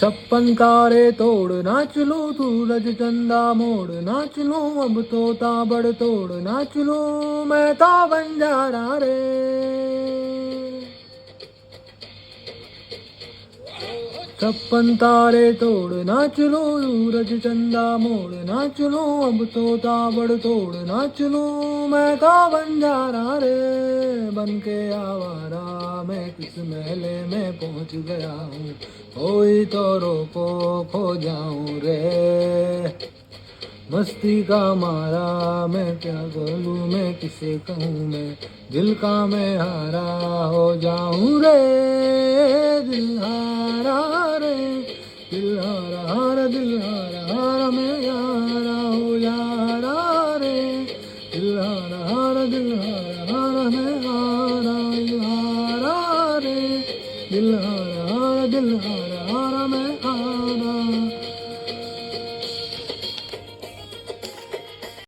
छप्पन कारे तोड़ नाच लो सूरज चंदा मोड़ नाच लो अब तो ताबड़ तोड़ नाच लो मैं तो बंजारा रे। छप्पन तारे तोड़ नाच लो सूरज चंदा मोड़ नाच लो अब तो ताबड़ तोड़ नाच लो मैं तो बंजारा रे। बन के आवारा मैं किस मेले में पहुंच गया हूँ कोई तो रोको खो जाऊं रे। मस्ती का मारा मैं क्या करूं मैं किसे कहूँ मैं दिल का मैं हारा हो जाऊं रे। दिल हारा रे दिल हारा हारा दिल हारा हारा मैं यारा हो यारा रे। दिल हारा हारा दिल हारा हारा मैं हारा दिल हारा रे। दिल हारा हारा दिल हारा हारा मैं हारा।